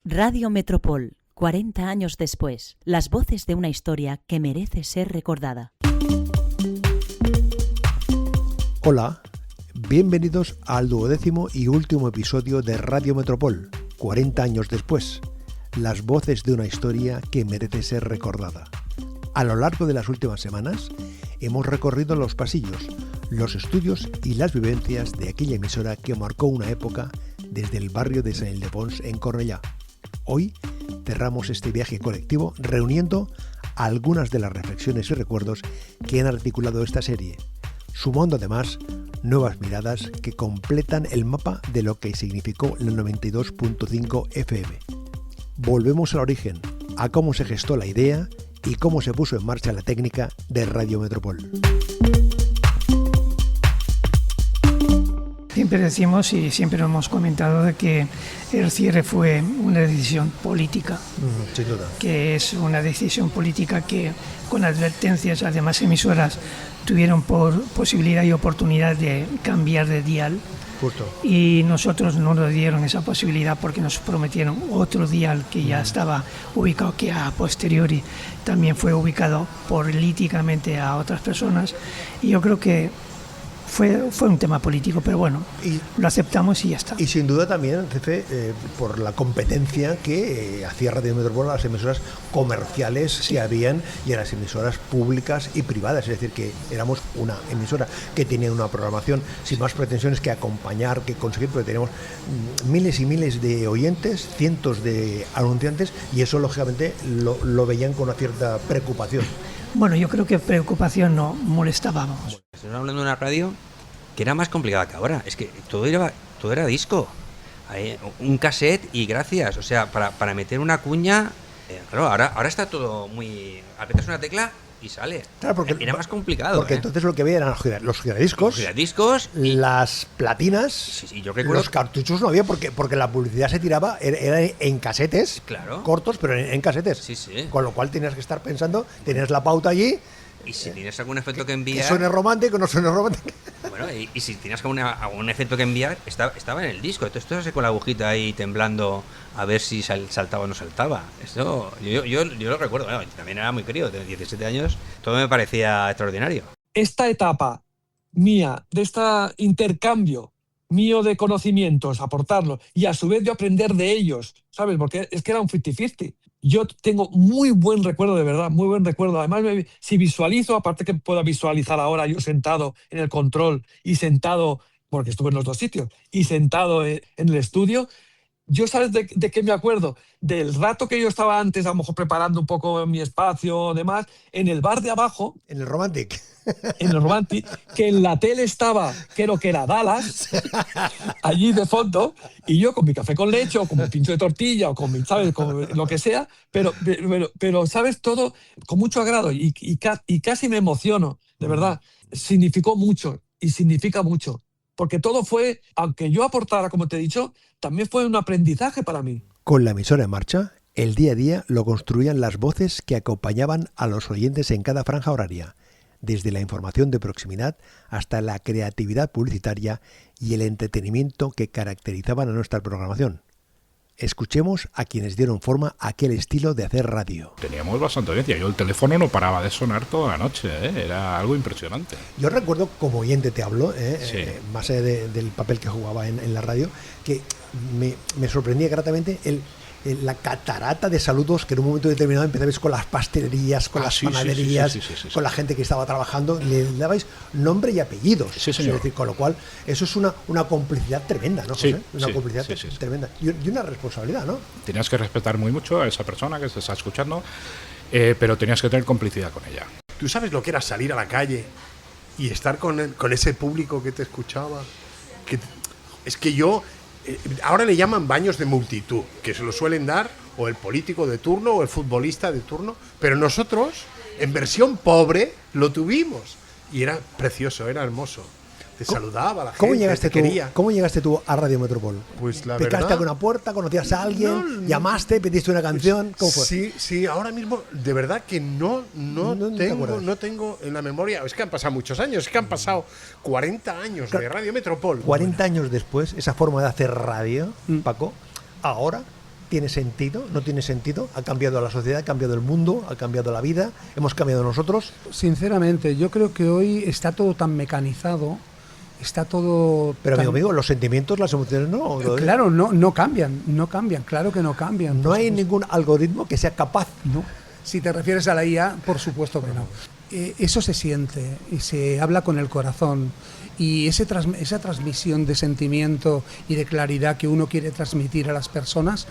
Radio Metropol, 40 años después, las voces de una historia que merece ser recordada. Hola, bienvenidos al 12º y último episodio de Radio Metropol, 40 años después, las voces de una historia que merece ser recordada. A lo largo de las últimas semanas, hemos recorrido los pasillos, los estudios y las vivencias de aquella emisora que marcó una época desde el barrio de Sant Ildefons en Cornellà. Hoy cerramos este viaje colectivo reuniendo algunas de las reflexiones y recuerdos que han articulado esta serie, sumando además nuevas miradas que completan el mapa de lo que significó el 92.5 FM. Volvemos al origen, a cómo se gestó la idea y cómo se puso en marcha la técnica de Radio Metropol. Siempre decimos y siempre lo hemos comentado de que el cierre fue una decisión política, Sin duda. que es una decisión política que con advertencias las demás emisoras tuvieron por posibilidad y oportunidad de cambiar de dial. Justo. Y nosotros no nos dieron esa posibilidad porque nos prometieron otro dial que ya estaba ubicado, que a posteriori también fue ubicado políticamente a otras personas. Y yo creo que fue un tema político, pero bueno, lo aceptamos y ya está. Y sin duda también, Cefe, por la competencia que hacía Radio Metropol a las emisoras comerciales que habían y a las emisoras públicas y privadas. Es decir, que éramos una emisora que tenía una programación sin más pretensiones que acompañar, que conseguir, porque teníamos miles y miles de oyentes, cientos de anunciantes, y eso lógicamente lo veían con una cierta preocupación. Bueno, yo creo que preocupación no, molestábamos. Estamos hablando de una radio que era más complicada que ahora. Es que todo era disco. Un cassette y gracias. O sea, para meter una cuña... claro, ahora está todo muy... Apretas una tecla y sale. Claro, porque era más complicado. Porque entonces lo que veían eran los giradiscos, las platinas, sí, yo recuerdo... los cartuchos no había porque la publicidad se tiraba, era en casetes, claro, cortos, pero en casetes. Sí. Con lo cual tenías que estar pensando, tenías la pauta allí. Y si tienes algún efecto que enviar... Que suene romántico, no suene romántico. Bueno, y si tienes algún efecto que enviar, estaba en el disco. Entonces tú estás con la agujita ahí temblando a ver si saltaba o no saltaba. Esto yo lo recuerdo. Bueno, también era muy crío, de 17 años. Todo me parecía extraordinario. Esta etapa mía, de este intercambio mío de conocimientos, aportarlo, y a su vez yo aprender de ellos, ¿sabes? Porque es que era un 50-50. Yo tengo muy buen recuerdo, de verdad, muy buen recuerdo. Además, si visualizo, aparte que pueda visualizar ahora yo sentado en el control y sentado, porque estuve en los dos sitios, y sentado en el estudio, yo, ¿sabes de qué me acuerdo? Del rato que yo estaba antes, a lo mejor preparando un poco mi espacio, demás, en el bar de abajo. En el Romantic. En el Romantic, que en la tele estaba, creo que era Dallas, allí de fondo, y yo con mi café con leche, o con mi pincho de tortilla, o con mi, ¿sabes? Con lo que sea, pero ¿sabes? Todo con mucho agrado, y casi me emociono, de verdad. Significó mucho, y significa mucho. Porque todo fue, aunque yo aportara, como te he dicho, también fue un aprendizaje para mí. Con la emisora en marcha, el día a día lo construían las voces que acompañaban a los oyentes en cada franja horaria, desde la información de proximidad hasta la creatividad publicitaria y el entretenimiento que caracterizaban a nuestra programación. Escuchemos a quienes dieron forma a aquel estilo de hacer radio. Teníamos bastante audiencia. Yo el teléfono no paraba de sonar toda la noche, era algo impresionante. Yo recuerdo, como oyente te hablo, sí. Más del papel que jugaba en la radio, que me sorprendía gratamente la catarata de saludos que en un momento determinado empezabais con las pastelerías, con las panaderías, sí. con la gente que estaba trabajando, le dabais nombre y apellidos. Sí, señor. Es decir, con lo cual, eso es una complicidad tremenda, ¿no, José? Una complicidad tremenda. Y una responsabilidad, ¿no? Tenías que respetar muy mucho a esa persona que te está escuchando, pero tenías que tener complicidad con ella. ¿Tú sabes lo que era salir a la calle y estar con ese público que te escuchaba? Es que yo... ahora le llaman baños de multitud, que se lo suelen dar o el político de turno o el futbolista de turno, pero nosotros, en versión pobre, lo tuvimos. Y era precioso, era hermoso. Te saludaba la gente, te quería. ¿Cómo llegaste tú a Radio Metropol? Pues la ¿Picaste verdad... alguna puerta? ¿Conocías a alguien? ¿Llamaste? ¿Pediste una canción? ¿Cómo fue? Sí, ahora mismo, de verdad que no tengo en la memoria. Es que han pasado muchos años, es que han pasado 40 años de Radio Metropol. 40 años después, esa forma de hacer radio, Paco, ahora tiene sentido? ¿No tiene sentido? ¿Ha cambiado la sociedad? ¿Ha cambiado el mundo? ¿Ha cambiado la vida? ¿Hemos cambiado nosotros? Sinceramente, yo creo que hoy está todo tan mecanizado, está todo... Pero tan... amigo, los sentimientos, las emociones no. Claro, no cambian, claro que no cambian. No hay ningún algoritmo que sea capaz. No. Si te refieres a la IA, por supuesto que no. Eso se siente y se habla con el corazón. Y esa transmisión de sentimiento y de claridad que uno quiere transmitir a las personas,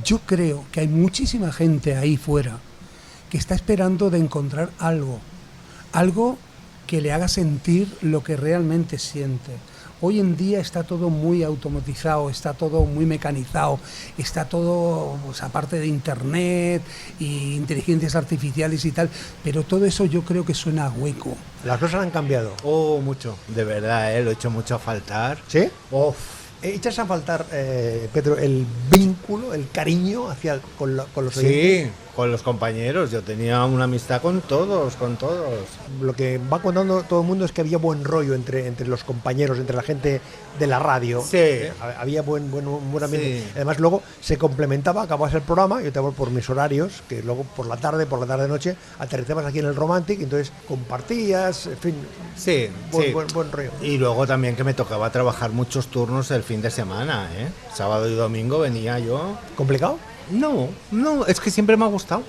yo creo que hay muchísima gente ahí fuera que está esperando de encontrar algo que le haga sentir lo que realmente siente. Hoy en día está todo muy automatizado, está todo muy mecanizado, está todo, pues, aparte de internet y inteligencias artificiales y tal, pero todo eso yo creo que suena a hueco. Las cosas han cambiado. Oh, mucho, de verdad, lo he hecho mucho a faltar. ¿Sí? Uf. ¿Echas a faltar, Pedro, el vínculo, el cariño con los oyentes? Sí, con los compañeros. Yo tenía una amistad con todos. Lo que va contando todo el mundo es que había buen rollo entre los compañeros, entre la gente de la radio. Sí. Había buen ambiente. Sí. Además, luego se complementaba, acababas el programa, yo te hablo por mis horarios, que luego por la tarde, noche, aterrizabas aquí en el Romantic, entonces compartías, en fin. Sí, buen rollo. Y luego también que me tocaba trabajar muchos turnos el fin de semana, ¿eh? Sábado y domingo venía yo. ¿Complicado? No, es que siempre me ha gustado.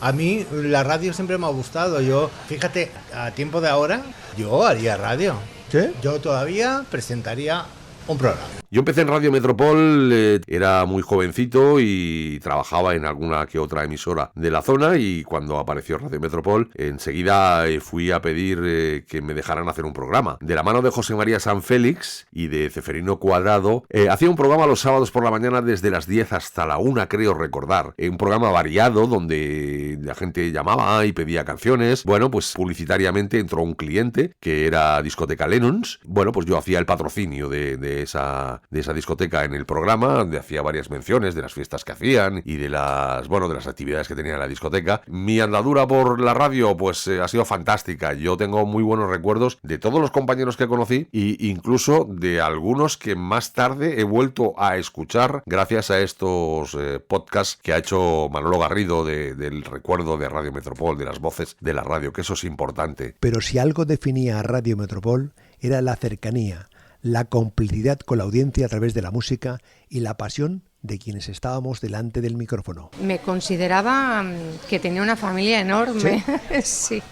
A mí la radio siempre me ha gustado. Yo, fíjate, a tiempo de ahora, yo haría radio. ¿Sí? Yo todavía presentaría un programa. Yo empecé en Radio Metropol, era muy jovencito y trabajaba en alguna que otra emisora de la zona, y cuando apareció Radio Metropol enseguida fui a pedir que me dejaran hacer un programa. De la mano de José María San Félix y de Ceferino Cuadrado, hacía un programa los sábados por la mañana desde las 10 hasta la 1, creo recordar. Un programa variado donde la gente llamaba y pedía canciones. Bueno, pues publicitariamente entró un cliente que era Discoteca Lennons. Bueno, pues yo hacía el patrocinio de esa discoteca en el programa, hacía varias menciones de las fiestas que hacían y de las actividades que tenía en la discoteca. Mi andadura por la radio pues ha sido fantástica. Yo tengo muy buenos recuerdos de todos los compañeros que conocí e incluso de algunos que más tarde he vuelto a escuchar gracias a estos podcasts que ha hecho Manolo Garrido del recuerdo de Radio Metropol, de las voces de la radio, que eso es importante. Pero si algo definía a Radio Metropol era la cercanía, la complicidad con la audiencia a través de la música y la pasión de quienes estábamos delante del micrófono. Me consideraba que tenía una familia enorme, sí,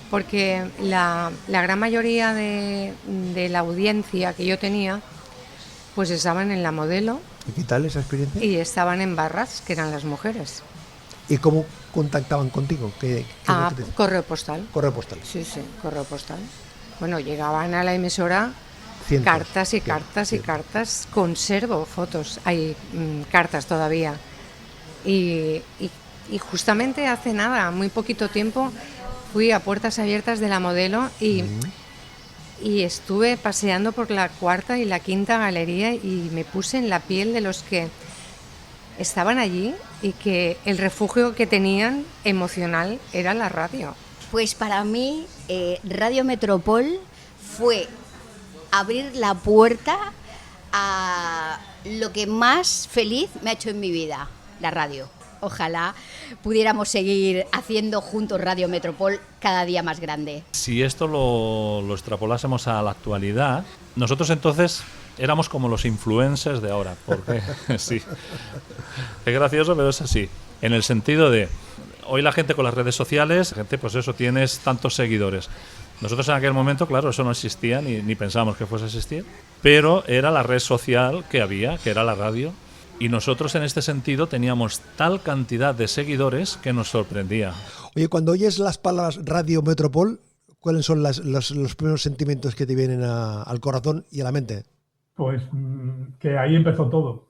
porque la gran mayoría de la audiencia que yo tenía pues estaban en La Modelo. ¿Y qué tal esa experiencia? Y estaban en Barras, que eran las mujeres. ¿Y cómo contactaban contigo? Correo postal. Correo postal. Sí, correo postal. Bueno, llegaban a la emisora... Cientos. Cartas y cartas y cartas. Conservo fotos, hay cartas todavía. Y justamente hace nada, muy poquito tiempo, fui a Puertas Abiertas de La Modelo y estuve paseando por la 4ª y la 5ª galería y me puse en la piel de los que estaban allí y que el refugio que tenían emocional era la radio. Pues para mí, Radio Metropol fue abrir la puerta a lo que más feliz me ha hecho en mi vida, la radio. Ojalá pudiéramos seguir haciendo juntos Radio Metropol cada día más grande. Si esto lo extrapolásemos a la actualidad, nosotros entonces éramos como los influencers de ahora, porque sí, es gracioso, pero es así, en el sentido de hoy la gente con las redes sociales, pues eso, tienes tantos seguidores. Nosotros en aquel momento, claro, eso no existía, ni pensábamos que fuese a existir, pero era la red social que había, que era la radio, y nosotros en este sentido teníamos tal cantidad de seguidores que nos sorprendía. Oye, cuando oyes las palabras Radio Metropol, ¿cuáles son los primeros sentimientos que te vienen al corazón y a la mente? Pues que ahí empezó todo,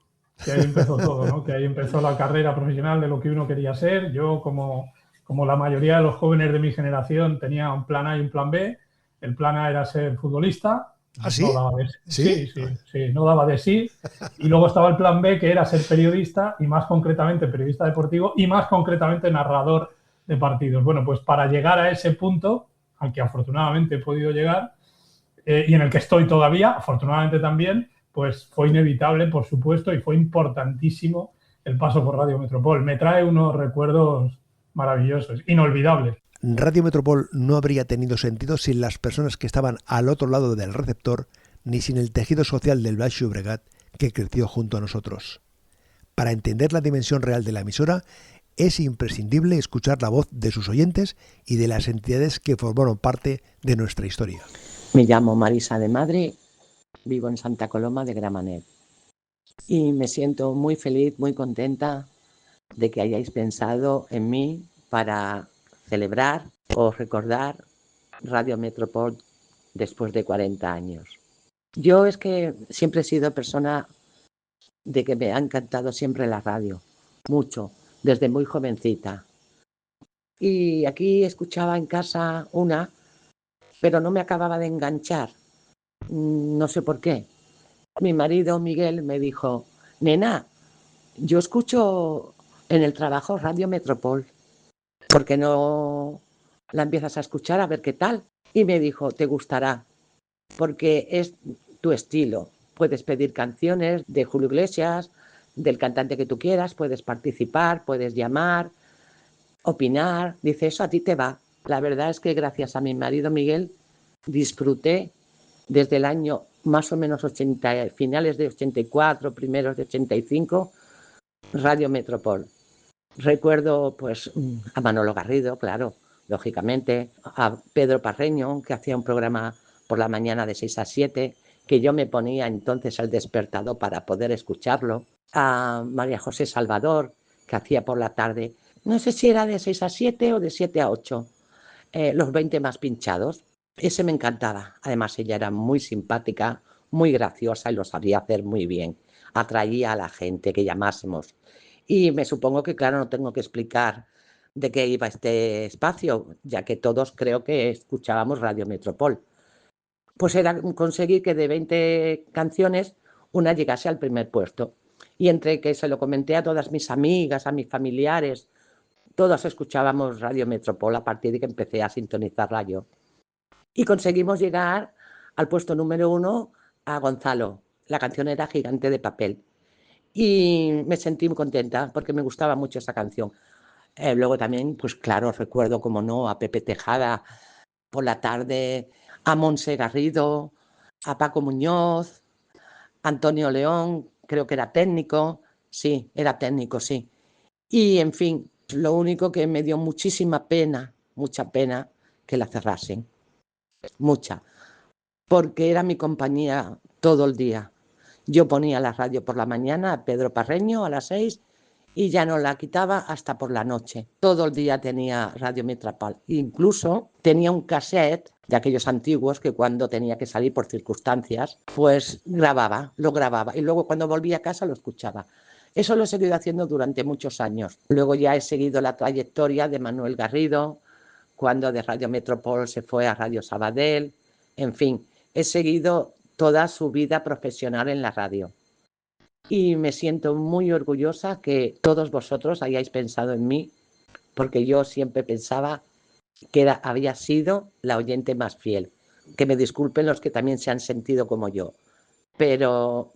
¿no? Que ahí empezó la carrera profesional de lo que uno quería ser. Yo, como la mayoría de los jóvenes de mi generación, tenía un plan A y un plan B. El plan A era ser futbolista. ¿Ah, sí? No daba de sí. Sí, no daba de sí. Y luego estaba el plan B, que era ser periodista, y más concretamente periodista deportivo, y más concretamente narrador de partidos. Bueno, pues para llegar a ese punto, al que afortunadamente he podido llegar, y en el que estoy todavía, afortunadamente también, pues fue inevitable, por supuesto, y fue importantísimo el paso por Radio Metropol. Me trae unos recuerdos maravillosos, inolvidables. Radio Metropol no habría tenido sentido sin las personas que estaban al otro lado del receptor, ni sin el tejido social del Baix Llobregat que creció junto a nosotros. Para entender la dimensión real de la emisora, es imprescindible escuchar la voz de sus oyentes y de las entidades que formaron parte de nuestra historia. Me llamo Marisa de Madrid, vivo en Santa Coloma de Gramenet y me siento muy feliz, muy contenta de que hayáis pensado en mí para celebrar o recordar Radio Metropol después de 40 años. Yo es que siempre he sido persona de que me ha encantado siempre la radio, mucho, desde muy jovencita. Y aquí escuchaba en casa una, pero no me acababa de enganchar, no sé por qué. Mi marido Miguel me dijo, nena, yo escucho en el trabajo Radio Metropol, ¿por qué no la empiezas a escuchar a ver qué tal? Y me dijo, te gustará, porque es tu estilo. Puedes pedir canciones de Julio Iglesias, del cantante que tú quieras, puedes participar, puedes llamar, opinar. Dice, eso a ti te va. La verdad es que gracias a mi marido Miguel disfruté desde el año más o menos 80, finales de 84, primeros de 85, Radio Metropol. Recuerdo pues a Manolo Garrido, claro, lógicamente, a Pedro Parreño, que hacía un programa por la mañana de 6 a 7, que yo me ponía entonces al despertador para poder escucharlo, a María José Salvador, que hacía por la tarde, no sé si era de 6 a 7 o de 7 a 8, los 20 más pinchados. Ese me encantaba. Además, ella era muy simpática, muy graciosa y lo sabía hacer muy bien. Atraía a la gente que llamásemos. Y me supongo que, claro, no tengo que explicar de qué iba este espacio, ya que todos creo que escuchábamos Radio Metropol. Pues era conseguir que de 20 canciones una llegase al primer puesto. Y entre que se lo comenté a todas mis amigas, a mis familiares, todos escuchábamos Radio Metropol a partir de que empecé a sintonizarla yo. Y conseguimos llegar al puesto número 1 a Gonzalo. La canción era Gigante de Papel. Y me sentí muy contenta porque me gustaba mucho esa canción. Luego también, pues claro, recuerdo, como no, a Pepe Tejada por la tarde, a Montse Garrido, a Paco Muñoz, Antonio León, creo que era técnico, sí, Y en fin, lo único que me dio muchísima pena, mucha pena, que la cerrasen. Mucha, porque era mi compañía todo el día. Yo ponía la radio por la mañana a Pedro Parreño a las 6 y ya no la quitaba hasta por la noche. Todo el día tenía Radio Metropol. Incluso tenía un cassette de aquellos antiguos que cuando tenía que salir por circunstancias, pues lo grababa y luego cuando volvía a casa lo escuchaba. Eso lo he seguido haciendo durante muchos años. Luego ya he seguido la trayectoria de Manuel Garrido, cuando de Radio Metropol se fue a Radio Sabadell. En fin, he seguido toda su vida profesional en la radio. Y me siento muy orgullosa que todos vosotros hayáis pensado en mí, porque yo siempre pensaba que había sido la oyente más fiel. Que me disculpen los que también se han sentido como yo. Pero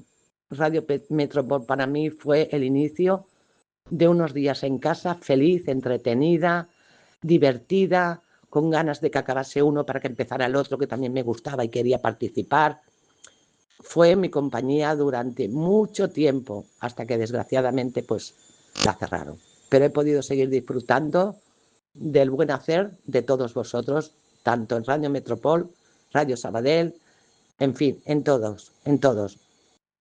Radio Metropol para mí fue el inicio de unos días en casa, feliz, entretenida, divertida, con ganas de que acabase uno para que empezara el otro, que también me gustaba y quería participar. Fue mi compañía durante mucho tiempo, hasta que desgraciadamente pues la cerraron. Pero he podido seguir disfrutando del buen hacer de todos vosotros, tanto en Radio Metropol, Radio Sabadell, en fin, en todos.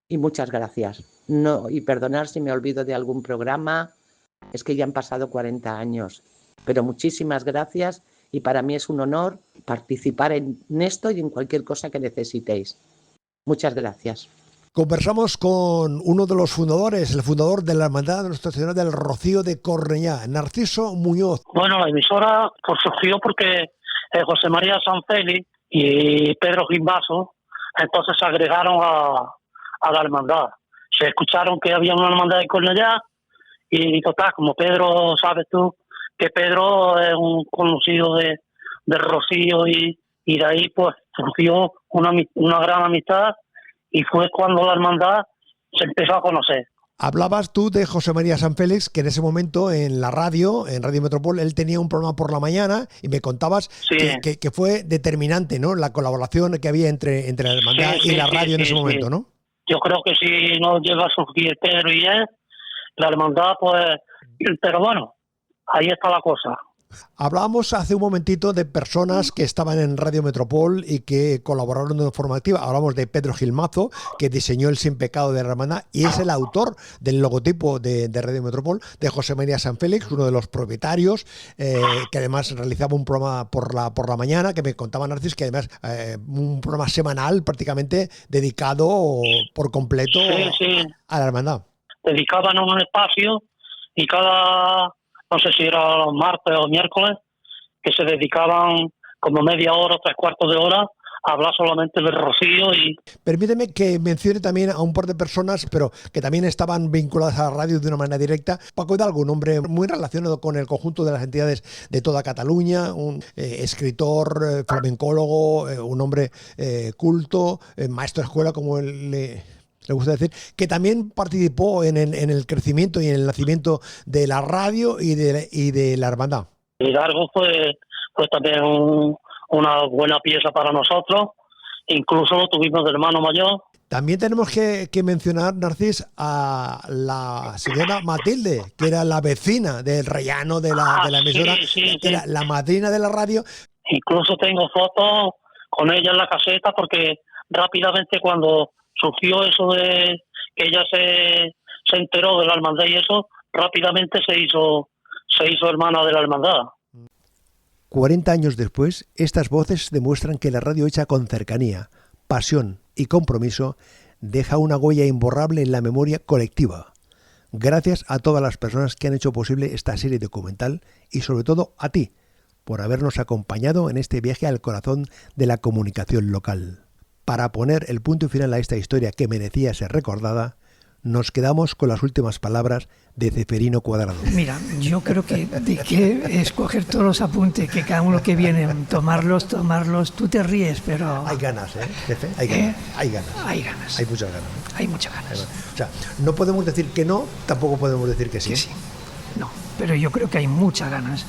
Y muchas gracias. No, y perdonar si me olvido de algún programa, es que ya han pasado 40 años. Pero muchísimas gracias y para mí es un honor participar en esto y en cualquier cosa que necesitéis. Muchas gracias. Conversamos con uno de los fundadores, el fundador de la Hermandad de Nuestra Señora del Rocío de Cornellá, Narciso Muñoz. Bueno, la emisora pues, surgió porque José María Sanfeli y Pedro Gimbaso entonces se agregaron a la hermandad. Se escucharon que había una hermandad de Cornellá y total, como Pedro, sabes tú, que Pedro es un conocido de Rocío y de ahí pues surgió una gran amistad y fue cuando la hermandad se empezó a conocer. Hablabas tú de José María Sanfélix, que en ese momento en la radio, en Radio Metropol, él tenía un programa por la mañana y me contabas que fue determinante, ¿no? La colaboración que había entre la hermandad y la radio en ese momento, ¿no? Yo creo que si no llega a surgir Pedro y él, la hermandad, pues... Pero bueno, ahí está la cosa. Hablábamos hace un momentito de personas que estaban en Radio Metropol y que colaboraron de forma activa. Hablamos de Pedro Gilmazo, que diseñó el Sin Pecado de la Hermandad y es el autor del logotipo de Radio Metropol, de José María Sanfélix, uno de los propietarios, que además realizaba un programa por la mañana, que me contaba Narcis, que además un programa semanal prácticamente dedicado por completo a la Hermandad. Dedicaban un espacio y cada... no sé si era los martes o miércoles, que se dedicaban como media hora, 3/4 de hora, a hablar solamente del rocío. Y permíteme que mencione también a un par de personas, pero que también estaban vinculadas a la radio de una manera directa. Paco Hidalgo, un hombre muy relacionado con el conjunto de las entidades de toda Cataluña, un escritor, flamencólogo, un hombre culto, maestro de escuela, como él le gusta decir, que también participó en el crecimiento y en el nacimiento de la radio y de la hermandad. Hidalgo fue también una buena pieza para nosotros, incluso lo tuvimos de hermano mayor. También tenemos que mencionar, Narcis, a la señora Matilde, que era la vecina del rellano de la emisora, que era la madrina de la radio. Incluso tengo fotos con ella en la caseta, porque rápidamente cuando surgió eso de que ella se enteró de la hermandad y eso, rápidamente se hizo hermana de la hermandad. 40 años después, estas voces demuestran que la radio hecha con cercanía, pasión y compromiso deja una huella imborrable en la memoria colectiva. Gracias a todas las personas que han hecho posible esta serie documental y sobre todo a ti, por habernos acompañado en este viaje al corazón de la comunicación local. Para poner el punto final a esta historia que merecía ser recordada, nos quedamos con las últimas palabras de Ceferino Cuadrado. Mira, yo creo que de qué escoger todos los apuntes, que cada uno que viene, tomarlos, tú te ríes, pero... Hay ganas, Cefe? Hay ganas. Hay ganas. Hay muchas ganas. Hay muchas ganas. O sea, no podemos decir que no, tampoco podemos decir que sí. Que sí. No, pero yo creo que hay muchas ganas.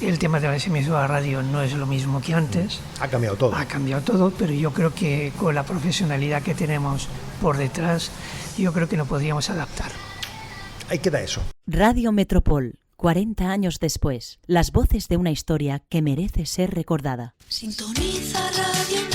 El tema de las emisoras de radio no es lo mismo que antes. Ha cambiado todo. Ha cambiado todo, pero yo creo que con la profesionalidad que tenemos por detrás, yo creo que nos podríamos adaptar. Ahí queda eso. Radio Metropol, 40 años después. Las voces de una historia que merece ser recordada. Sintoniza Radio